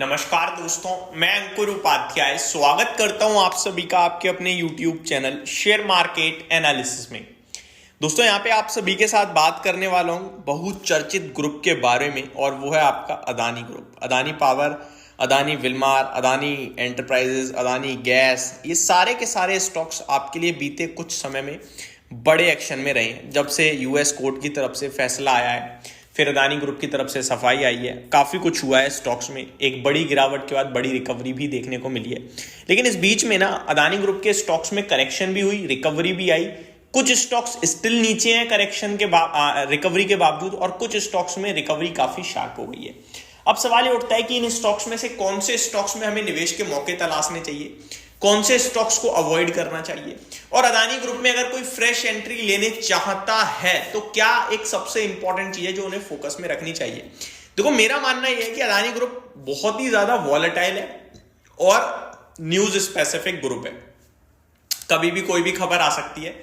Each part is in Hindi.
नमस्कार दोस्तों, मैं अंकुर उपाध्याय स्वागत करता हूं आप सभी का आपके अपने YouTube channel share market analysis में। दोस्तों यहां पे आप सभी के साथ बात करने वाला हूं बहुत चर्चित ग्रुप के बारे में, और वो है आपका Adani group. Adani power, Adani Wilmar, Adani enterprises, Adani gas, ये सारे के सारे स्टॉक्स आपके लिए बीते कुछ समय में बड़े एक्शन में रहे हैं। जब से यूएस कोर्ट की तरफ से फैसला आया है, फिर अदानी ग्रुप की तरफ से सफाई आई है, काफ़ी कुछ हुआ है स्टॉक्स में। एक बड़ी गिरावट के बाद बड़ी रिकवरी भी देखने को मिली है। लेकिन इस बीच में ना अदानी ग्रुप के स्टॉक्स में करेक्शन भी हुई, रिकवरी भी आई। कुछ स्टॉक्स स्टिल नीचे हैं करेक्शन के रिकवरी के बावजूद, और कुछ स्टॉक्स में रिकवरी काफ़ी शार्प हो गई है। अब सवाल ये उठता है कि इन स्टॉक्स में से कौन से स्टॉक्स में हमें निवेश के मौके तलाशने चाहिए, कौन से स्टॉक्स को अवॉइड करना चाहिए, और अदानी ग्रुप में अगर कोई फ्रेश एंट्री लेने चाहता है तो क्या एक सबसे इंपॉर्टेंट चीज है जो उन्हें फोकस में रखनी चाहिए। देखो, मेरा मानना यह है कि अदानी ग्रुप बहुत ही ज्यादा वॉलेटाइल है और न्यूज स्पेसिफिक ग्रुप है। कभी भी कोई भी खबर आ सकती है,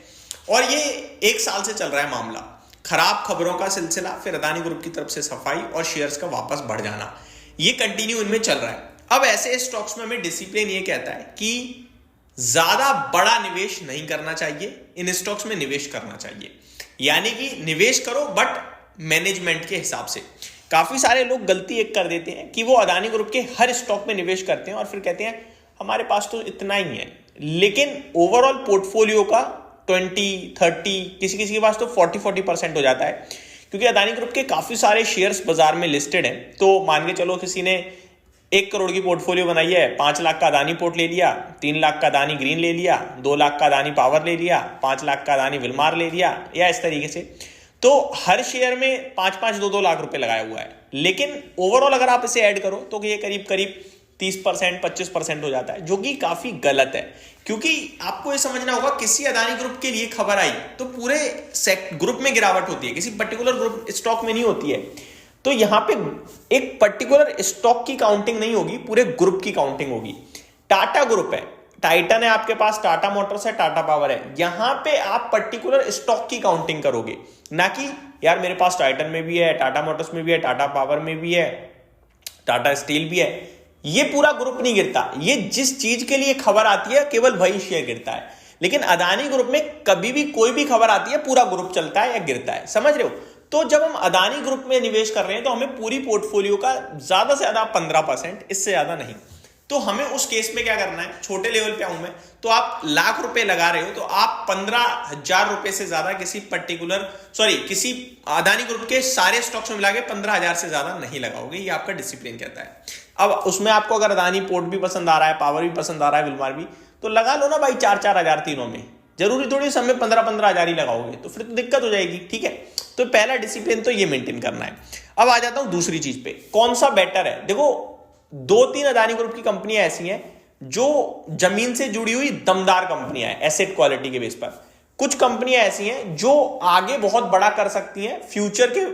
और ये 1 साल से चल रहा है मामला। खराब खबरों का सिलसिला, फिर अदानी ग्रुप की तरफ से सफाई और शेयर्स का वापस बढ़ जाना, ये कंटिन्यू इनमें चल रहा है। अब ऐसे स्टॉक्स में हमें डिसिप्लिन ये कहता है कि ज्यादा बड़ा निवेश नहीं करना चाहिए, इन स्टॉक्स में निवेश करना चाहिए। यानी कि निवेश करो बट मैनेजमेंट के हिसाब से। काफी सारे लोग गलती एक कर देते हैं कि वो अदानी ग्रुप के हर स्टॉक में निवेश करते हैं और फिर कहते हैं हमारे पास तो इतना ही है, लेकिन ओवरऑल पोर्टफोलियो का 20-30, किसी किसी के पास तो 40-40% हो जाता है, क्योंकि अदानी ग्रुप के काफी सारे शेयर्स बाजार में लिस्टेड हैं। तो मान के चलो किसी ने 1 करोड़ की पोर्टफोलियो बनाई है, 5 लाख का अदानी पोर्ट ले लिया, 3 लाख का अदानी ग्रीन ले लिया, 2 लाख का अदानी पावर ले लिया, 5 लाख का अदानी विल्मार ले लिया, या इस तरीके से। तो हर शेयर में 5-5, 2-2 लाख रुपए लगाया हुआ है। लेकिन ओवरऑल अगर आप इसे ऐड करो तो ये करीब करीब 30%, 25% हो जाता है, जो कि काफी गलत है। क्योंकि आपको ये समझना होगा, किसी अदानी ग्रुप के लिए खबर आई तो पूरे ग्रुप में गिरावट होती है, किसी पर्टिकुलर ग्रुप स्टॉक में नहीं होती है। तो यहां पे एक पर्टिकुलर स्टॉक की काउंटिंग नहीं होगी, पूरे ग्रुप की काउंटिंग होगी। टाटा ग्रुप है, टाइटन है आपके पास, टाटा मोटर्स है, टाटा पावर है। यहां पे आप पर्टिकुलर स्टॉक की काउंटिंग करोगे, ना कि यार मेरे पास टाइटन में भी है, टाटा मोटर्स में भी है, टाटा पावर में भी है, टाटा स्टील भी है। ये पूरा ग्रुप नहीं गिरता, ये जिस चीज के लिए खबर आती है केवल वही शेयर गिरता है। लेकिन अदानी ग्रुप में कभी भी कोई भी खबर आती है पूरा ग्रुप चलता है या गिरता है, समझ रहे हो। तो जब हम अदानी ग्रुप में निवेश कर रहे हैं तो हमें पूरी पोर्टफोलियो का ज्यादा से ज्यादा 15%, इससे ज्यादा नहीं। तो हमें उस केस में क्या करना है, छोटे लेवल पे आऊं मैं, तो आप लाख रुपए लगा रहे हो तो आप 15,000 रुपए से ज्यादा किसी अदानी ग्रुप के सारे स्टॉक्स में मिला के 15,000 से ज्यादा नहीं लगाओगे। ये आपका डिसिप्लिन कहता है। अब उसमें आपको अगर अदानी पोर्ट भी पसंद आ रहा है, पावर भी पसंद आ रहा है, विल्मार भी, तो लगा लो ना भाई 4-4 हजार तीनों में। जरूरी थोड़ी समय 15-15 हजार ही लगाओगे तो फिर तो दिक्कत हो जाएगी। ठीक है, तो पहला डिसिप्लिन तो ये मेंटेन करना है। अब आ जाता हूं दूसरी चीज पे, कौन सा बेटर है। देखो, 2-3 अदानी ग्रुप की कंपनियां ऐसी हैं जो जमीन से जुड़ी हुई दमदार कंपनियां हैं एसेट क्वालिटी के बेस पर। कुछ कंपनियां ऐसी हैं जो आगे बहुत बड़ा कर सकती हैं, फ्यूचर के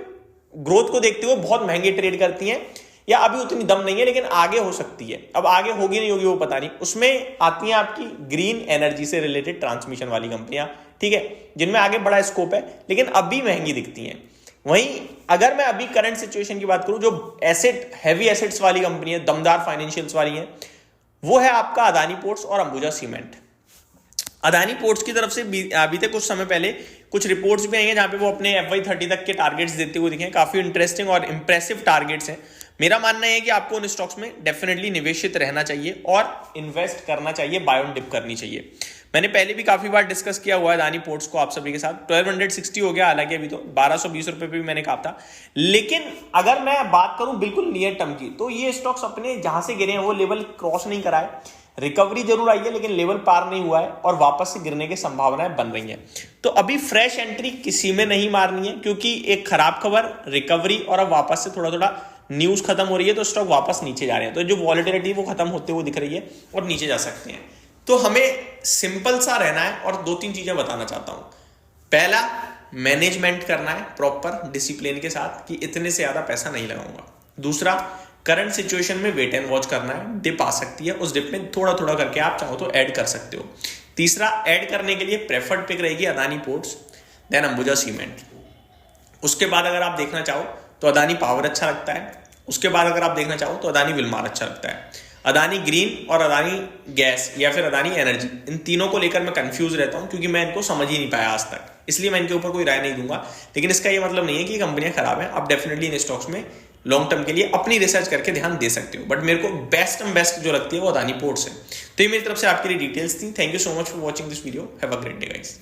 ग्रोथ को देखते हुए बहुत महंगे ट्रेड करती हैं, या अभी उतनी दम नहीं है लेकिन आगे हो सकती है। अब आगे होगी नहीं होगी वो पता नहीं। उसमें आती हैं आपकी ग्रीन एनर्जी से रिलेटेड ट्रांसमिशन वाली कंपनियां, ठीक है, जिनमें आगे बड़ा स्कोप है लेकिन अभी महंगी दिखती हैं। वहीं अगर मैं अभी करंट सिचुएशन की बात करूं, जो हैवी एसेट्स वाली कंपनी है, दमदार फाइनेंशियल्स वाली है, वो है आपका अदानी पोर्ट्स और अंबुजा सीमेंट। अदानी पोर्ट्स की तरफ से अभी तक कुछ समय पहले कुछ रिपोर्ट्स भी आई हैं जहां पे वो अपने FY30 तक के टारगेट्स देते हुए दिखे। काफी इंटरेस्टिंग और इंप्रेसिव टारगेट्स हैं। मेरा मानना है कि आपको उन स्टॉक्स में डेफिनेटली निवेशित रहना चाहिए और इन्वेस्ट करना चाहिए, बाय ऑन डिप करनी चाहिए। मैंने पहले भी काफी बार डिस्कस किया हुआ है अदानी पोर्ट्स को आप सभी के साथ। 1260 हो गया, हालांकि अभी तो 1220 रुपए पे भी मैंने कहा था। लेकिन अगर मैं बात करूं बिल्कुल नियर टर्म की, तो ये स्टॉक्स अपने जहां से गिरे हैं वो लेवल क्रॉस नहीं कराए। रिकवरी जरूर आई है लेकिन लेवल पार नहीं हुआ है और वापस से गिरने की संभावनाएं बन रही हैं। तो अभी फ्रेश एंट्री किसी में नहीं मारनी है, क्योंकि एक खराब खबर, रिकवरी और अब वापस से थोड़ा थोड़ा न्यूज खत्म हो रही है तो स्टॉक वापस नीचे जा रहे हैं। तो जो वॉलेटिलिटी वो खत्म होते हुए दिख रही है और नीचे जा सकते हैं। तो हमें सिंपल सा रहना है और 2-3 चीजें बताना चाहता हूं। पहला, मैनेजमेंट करना है प्रॉपर डिसिप्लिन के साथ कि इतने से ज्यादा पैसा नहीं लगाऊंगा। दूसरा, करंट सिचुएशन में वेट एंड वॉच करना है, डिप आ सकती है, उस डिप में थोड़ा थोड़ा करके आप चाहो तो ऐड कर सकते हो। तीसरा, ऐड करने के लिए प्रेफर्ड पिक रहेगी Adani ports, then Ambuja cement. उसके बाद अगर आप देखना चाहो तो अदानी पावर अच्छा लगता है, उसके बाद अगर आप देखना चाहो तो अदानी विलमार अच्छा लगता है। अदानी ग्रीन और अदानी गैस या फिर अदानी एनर्जी, इन तीनों को लेकर मैं कंफ्यूज रहता हूं क्योंकि मैं इनको समझ ही नहीं पाया आज तक, इसलिए मैं इनके ऊपर कोई राय नहीं दूंगा। लेकिन इसका ये मतलब नहीं है कि कंपनियां खराब हैं, आप डेफिनेटली इन स्टॉक्स में लॉन्ग टर्म के लिए अपनी रिसर्च करके ध्यान दे सकते हो, बट मेरे को बेस्ट जो लगती है वो अदानी पोर्ट्स है। तो ये मेरी तरफ से आपके लिए डिटेल्स थी। Thank you so much for watching this video. Have a great day guys.